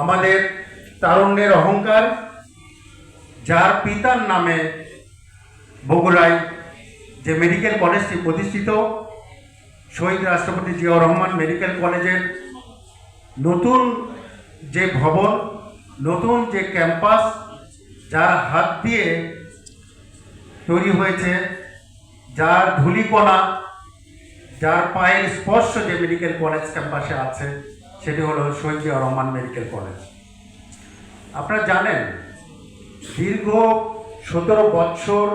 আমাদের তারুণ্যের অহংকার, যার পিতার নামে বগুড়ায় যে মেডিকেল কলেজটি প্রতিষ্ঠিত, শহীদ রাষ্ট্রপতি জিয়াউর রহমান মেডিকেল কলেজের নতুন যে ভবন, নতুন যে ক্যাম্পাস, যার হাত দিয়ে তৈরি হয়েছে, যার ধূলিকণা, যার পায়ের স্পর্শ যে মেডিকেল কলেজ ক্যাম্পাসে আছে, সেটি হলো শহীদ জিয়াউর রহমান মেডিকেল কলেজ। আপনারা জানেন, দীর্ঘ 17 বৎসর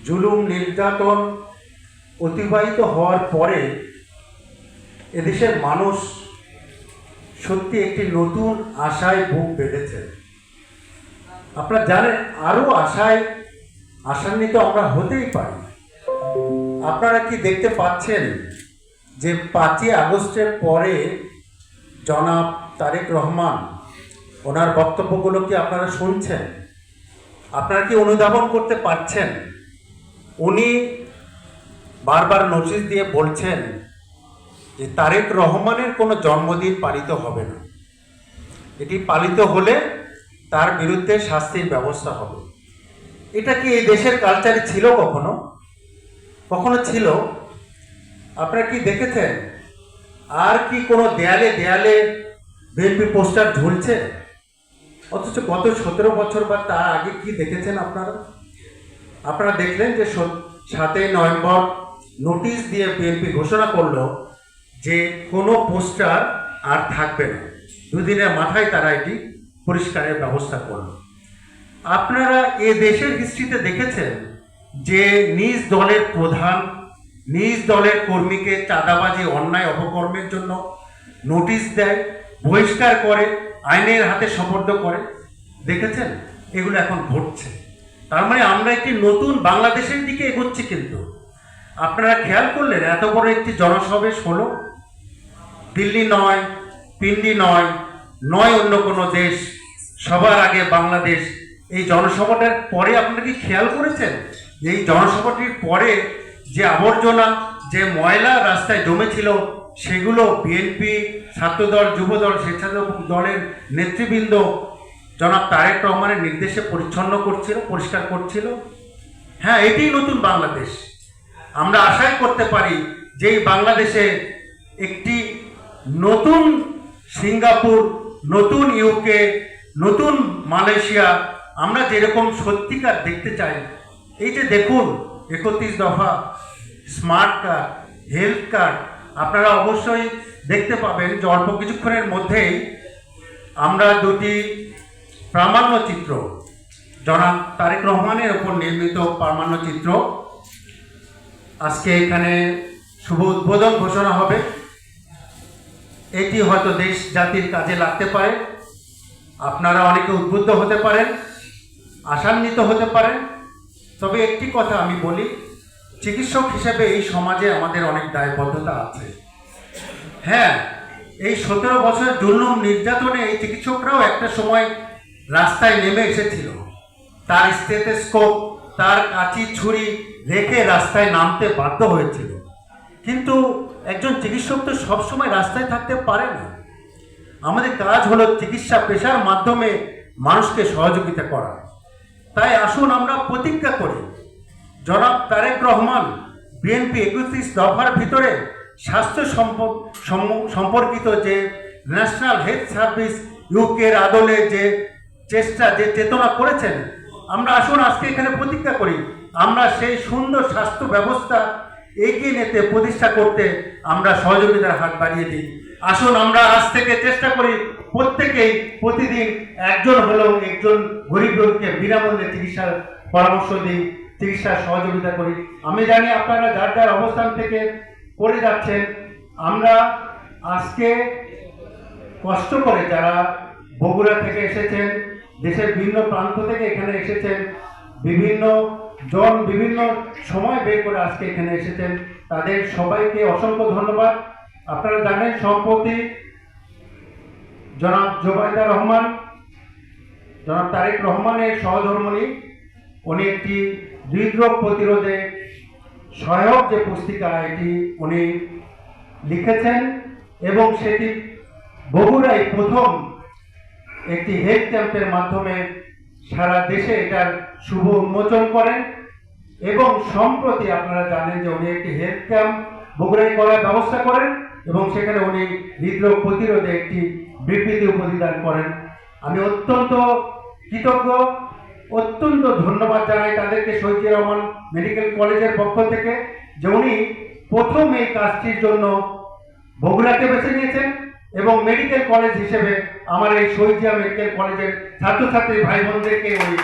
জুলুম নির্যাতন অতিবাহিত হওয়ার পরে এদেশের মানুষ সত্যি একটি নতুন আশায় বুক বেঁধেছে। আপনারা জানেন, আরও আশান্বিত আমরা হতেই পারি। আপনারা কি দেখতে পাচ্ছেন যে 5ই আগস্টের পরে জনাব তারেক রহমান, ওনার বক্তব্যগুলো কি আপনারা শুনছেন? আপনারা কি অনুধাবন করতে পারছেন? উনি বারবার নোটিশ দিয়ে বলছেন যে তারেক রহমানের কোনো জন্মদিন পালিত হবে না, এটি পালিত হলে তার বিরুদ্ধে শাস্তির ব্যবস্থা হবে। এটা কি এই দেশের কালচারে ছিল? কখনো ছিল? আপনারা কি দেখেছেন? আর কি কোনো দেয়ালে দেয়ালে বিএনপি পোস্টার ঝুলছে? অথচ গত 17 বছর বা তার আগে কি দেখেছেন আপনারা দেখলেন যে 7ই নভেম্বর নোটিশ দিয়ে বিএনপি ঘোষণা করলো যে কোনো পোস্টার আর থাকবে না। দুদিনের মাথায় তারা এটি পরিষ্কারের ব্যবস্থা করলো। আপনারা এ দেশের হিস্ট্রিতে দেখেছেন যে নিজ দলের প্রধান নিজ দলের কর্মীকে চাঁদাবাজি, অন্যায় অপকর্মের জন্য নোটিশ দেয়, বহিষ্কার করে, আইনের হাতে সোপর্দ করে। দেখেছেন? এগুলো এখন ঘটছে। তার মানে আমরা একটি নতুন বাংলাদেশের দিকে এগোচ্ছি। কিন্তু আপনারা খেয়াল করলেন, এত বড় একটি জনসমাবেশ হলো, দিল্লি নয়, পিন্ডি নয় অন্য কোনো দেশ, সবার আগে বাংলাদেশ। এই জনসভাটার পরে আপনারা কি খেয়াল করেছেন যে এই জনসভাটির পরে যে আবর্জনা, যে ময়লা রাস্তায় জমেছিল, সেগুলো বিএনপি, ছাত্রদল, যুবদল, স্বেচ্ছাসেবক দলের নেতৃবৃন্দ জনাব তারেক রহমানের নির্দেশে পরিষ্কার করছিল। হ্যাঁ, এটাই নতুন বাংলাদেশ। আমরা আশাই করতে পারি যে এই বাংলাদেশে একটি নতুন সিঙ্গাপুর, নতুন ইউকে, নতুন মালয়েশিয়া আমরা যেরকম সত্যিকার দেখতে চাই। এই যে দেখুন 31 দফা, স্মার্ট কার্ড, হেলথ কার্ড, আপনারা অবশ্যই দেখতে পাবেন যে অল্প কিছুক্ষণের মধ্যেই আমরা দুটি প্রামাণ্য চিত্র, জনাব তারেক রহমানের ওপর নির্মিত প্রামাণ্য চিত্র আজকে এখানে শুভ উদ্বোধন ঘোষণা হবে। এটি হয়তো দেশ জাতির কাজে লাগতে পারে। আপনারা অনেকে উদ্বুদ্ধ হতে পারেন, আশান্বিত হতে পারেন। তবে একটি কথা আমি বলি, চিকিৎসক হিসেবে এই সমাজে আমাদের অনেক দায়বদ্ধতা আছে। হ্যাঁ, এই 17 বছর জুলুম নির্যাতনে এই চিকিৎসকরাও একটা সময় রাস্তায় নেমে এসেছিল। তার স্টেথোস্কোপ, তার কাঁচি ছুরি রেখে রাস্তায় নামতে বাধ্য হয়েছিল। কিন্তু একজন চিকিৎসক তো সবসময় রাস্তায় থাকতে পারে না। আমাদের কাজ হলো চিকিৎসা পেশার মাধ্যমে মানুষকে সহযোগিতা করা। তাই আসুন আমরা প্রতিজ্ঞা করি, জনাব তারেক রহমান বিএনপি 31 দফার ভিতরে স্বাস্থ্য সম্পর্কিত যে ন্যাশনাল হেলথ সার্ভিস ইউকের আদলে যে চেষ্টা, যে চেতনা করেছেন, আমরা আসুন আজকে এখানে প্রতিজ্ঞা করি, আমরা সেই সুন্দর স্বাস্থ্য ব্যবস্থা এগিয়ে নিতে, প্রতিষ্ঠা করতে আমরা সহযোগিতার হাত বাড়িয়ে দিই। আসুন আমরা আজ থেকে চেষ্টা করি প্রত্যেকেই প্রতিদিন একজন গরিব রোগীকে বিনামূল্যে চিকিৎসার পরামর্শ দিই, চিকিৎসার সহযোগিতা করি। আমি জানি আপনারা যার যার অবস্থান থেকে করে যাচ্ছেন। আমরা আজকে কষ্ট করে যারা বগুড়া থেকে এসেছেন, দেশের বিভিন্ন প্রান্ত থেকে এখানে এসেছেন, বিভিন্ন সময় বের করে আজকে এখানে এসেছেন, তাদের সবাইকে অসংখ্য ধন্যবাদ। আপনারা জানেন, সম্প্রতি জনাব জোবাইদা রহমান, জনাব তারেক রহমানের সহধর্মিণী, উনি একটি হৃদরোগ প্রতিরোধে সহায়ক যে পুস্তিকা, এটি উনি লিখেছেন এবং সেটি বগুড়ায় প্রথম একটি হেলথ ক্যাম্পের মাধ্যমে সারা দেশে এটার শুভ উন্মোচন করেন এবং সম্প্রতি আপনারা জানেন যে উনি একটি হেলথ ক্যাম্প বগুড়ায় করার ব্যবস্থা করেন এবং সেখানে উনি হৃদরোগ প্রতিরোধে একটি বিবৃতি প্রদান করেন। আমি অত্যন্ত কৃতজ্ঞ, অত্যন্ত ধন্যবাদ জানাই তাদেরকে, শহীদ জিয়া রহমান মেডিকেল কলেজের পক্ষ থেকে, যে উনি প্রথম এই কাজটির জন্য বগুড়াকে বেছে নিয়েছেন এবং মেডিকেল কলেজ হিসেবে আমার এই শহীদ জিয়া মেডিকেল কলেজের ছাত্রছাত্রী ভাই বোনদেরকে উনি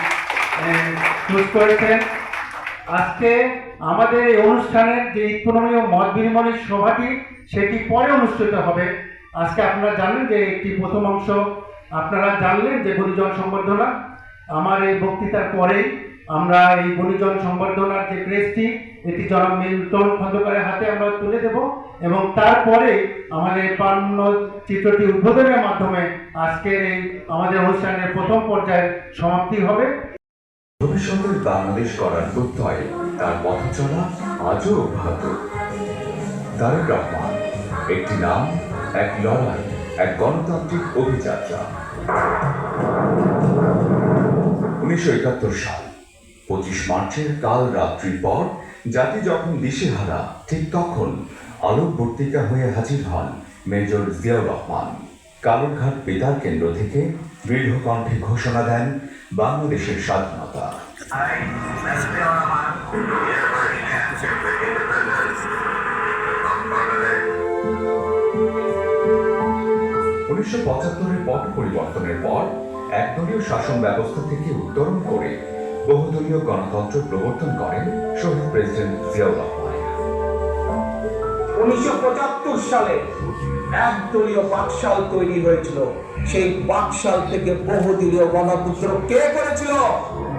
চুজ করেছেন। আজকে আমাদের এই অনুষ্ঠানের যে ইকোনমিক মত বিনিময় সভাটি সেটি পরে অনুষ্ঠিত হবে। আজকে আপনারা জানেন যে একটি প্রথম অংশ আপনারা জানলেন যে গুণীজন সংবর্ধনা। আমার এই বক্তৃতার পরেই আমরা এই গুণীজন সংবর্ধনার যে ক্রেস্টটি এটি জনাব মিল্টন খন্দকারের হাতে আমরা তুলে দেব এবং তারপরে আমাদের প্রাণ চিত্রটি উদ্বোধনের মাধ্যমে আজকের এই আমাদের অনুষ্ঠানের প্রথম পর্যায়ের সমাপ্তি হবে। ভবিষ্যতের বাংলাদেশ গড়ার প্রত্যয়ে তার পথ চলা আজও অব্যাহত। তারেক রহমান একটি নাম, এক লড়াই, এক গণতান্ত্রিক অভিযাত্রা। 1971 সাল 25 মার্চের কাল রাত্রির পর জাতি যখন দিশেহারা, ঠিক তখন আলোকবর্তিকা হয়ে হাজির হন মেজর জিয়াউর রহমান। কালুরঘাট বেতার কেন্দ্র থেকে দৃঢ় কণ্ঠে ঘোষণা দেন বাংলাদেশের স্বাধীনতা। 1975-এর পট পরিবর্তনের পর একদলীয় শাসন ব্যবস্থা থেকে উত্তরণ করে বহুদলীয় গণতন্ত্র প্রবর্তন করেন শহীদ প্রেসিডেন্ট জিয়াউর রহমান। 1975 সালে একদলীয় বাকশাল তৈরি হয়েছিল। সেই বাকশাল থেকে বহুদলীয় গণতন্ত্র কে করেছিল?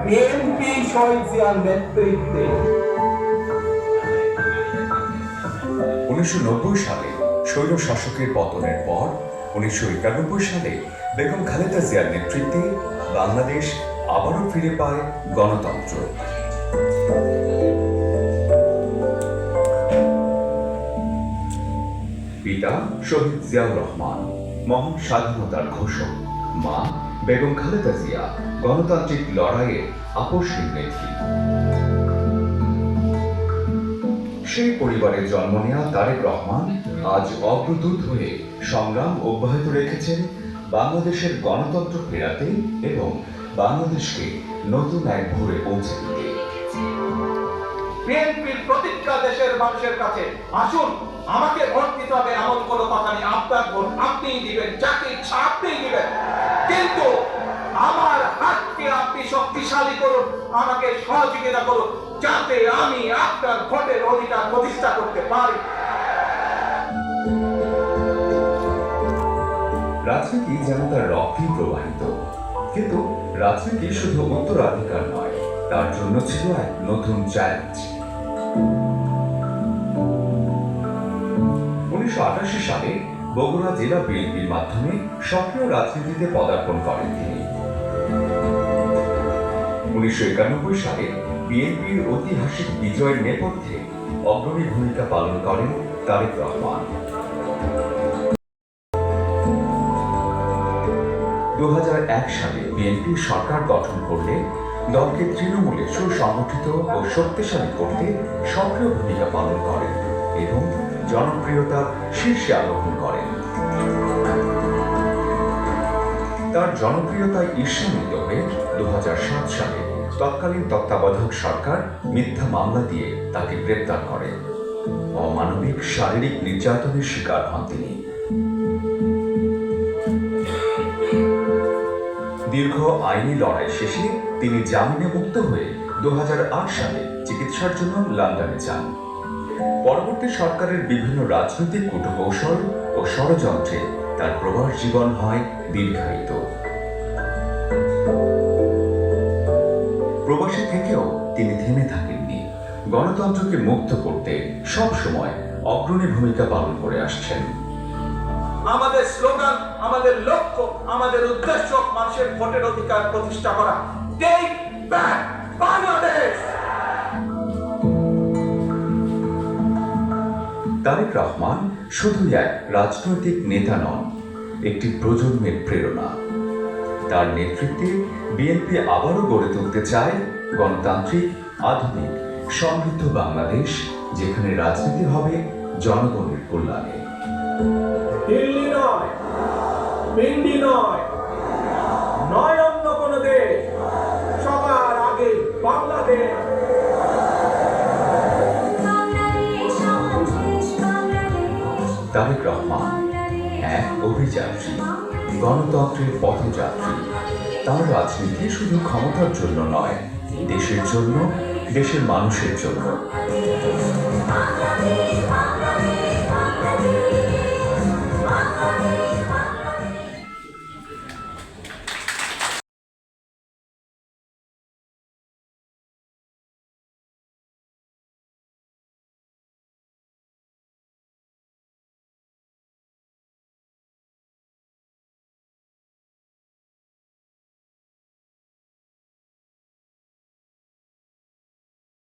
বিএনপি শহীদ জিয়ার নেতৃত্বে। 1990 সালে স্বৈর শাসকের পতনের পর 1991 সালে বেগম খালেদা জিয়ার নেতৃত্বে বাংলাদেশ আবারও ফিরে পায় গণতন্ত্র। পিতা শহীদ জিয়াউর রহমান মহান স্বাধীনতার ঘোষক, মা বেগম খালেদা জিয়া গণতান্ত্রিক লড়াইয়ের আপসহীন নেত্রী। সেই পরিবারের জন্ম নেওয়া তারেক রহমান আজ অগ্রদূত হয়ে সংগ্রাম অব্যাহত রেখেছেন বাংলাদেশের গণতন্ত্র ফেরাতে এবং বাংলাদেশকে নতুন এক ভোরে পৌঁছে দিতে। বিএনপির প্রতিজ্ঞা দেশের মানুষের কাছে, আসুন আমাকে ভোট দিতে হবে এমন কোনো কথা নেই। আপনার ভোট আপনিই দিবেন, যাকে ইচ্ছা আপনিই দিবেন, কিন্তু আমার হাতকে আপনি শক্তিশালী করুন, আমাকে সহযোগিতা করুন, যাতে আমি আপনার ভোটের অধিকার প্রতিষ্ঠা করতে পারি। রাজনীতি যেন তার রক্তেই প্রবাহিত, কিন্তু রাজনীতি শুধু উত্তরাধিকার নয়, তার জন্য ছিল এক নতুন চ্যালেঞ্জ। 1988 সালে বগুড়া জেলা বিএনপির মাধ্যমে সক্রিয় রাজনীতিতে পদার্পণ করেন তিনি। 1991 সালে বিএনপির ঐতিহাসিক বিজয়ের নেপথ্যে অগ্রণী ভূমিকা পালন করেন তারেক রহমান। 2001 সালে বিএনপি সরকার গঠন করলে দলকে তৃণমূলে সুসংগঠিত ও শক্তিশালী করতে সক্রিয় ভূমিকা পালন করেন এবং জনপ্রিয়তা শীর্ষে আরোহণ করেন। তার জনপ্রিয়তায় ঈর্ষান্বিত হয়ে 2007 সালে তৎকালীন তত্ত্বাবধায়ক সরকার মিথ্যা মামলা দিয়ে তাকে গ্রেপ্তার করে। অমানবিক শারীরিক নির্যাতনের শিকার হন তিনি। দীর্ঘ আইনি লড়াই শেষে তিনি জামিনে মুক্ত হয়ে 2008 সালে চিকিৎসার জন্য লন্ডনে যান। পরবর্তী সরকারের বিভিন্ন রাজনৈতিক কূটকৌশল ও ষড়যন্ত্রে তার প্রবাস জীবন হয় দীর্ঘায়িত। প্রবাসী থেকেও তিনি থেমে থাকেননি, গণতন্ত্রকে মুক্ত করতে সব সময় অগ্রণী ভূমিকা পালন করে আসছেন। আমাদের স্লোগান, আমাদের লক্ষ্য, আমাদের উদ্দেশ্য মানুষের ভোটের অধিকার প্রতিষ্ঠা করা। Take back Bangladesh. তারেক রহমান শুধুই এক রাজনৈতিক নেতা নন, একটি প্রজন্মের প্রেরণা। তার নেতৃত্বে বিএনপি আবারও গড়ে তুলতে চায় গণতান্ত্রিক, আধুনিক, সমৃদ্ধ বাংলাদেশ, যেখানে রাজনীতি হবে জনগণের কল্যাণে। দিল্লি নয়, পিন্ডি নয়, নয় অন্য কোন দেশ, সবার আগে বাংলাদেশ। তারেক রহমান এক অভিযাত্রী, গণতন্ত্রের পথযাত্রী। তার রাজনীতি শুধু ক্ষমতার জন্য নয়, দেশের জন্য, দেশের মানুষের জন্য।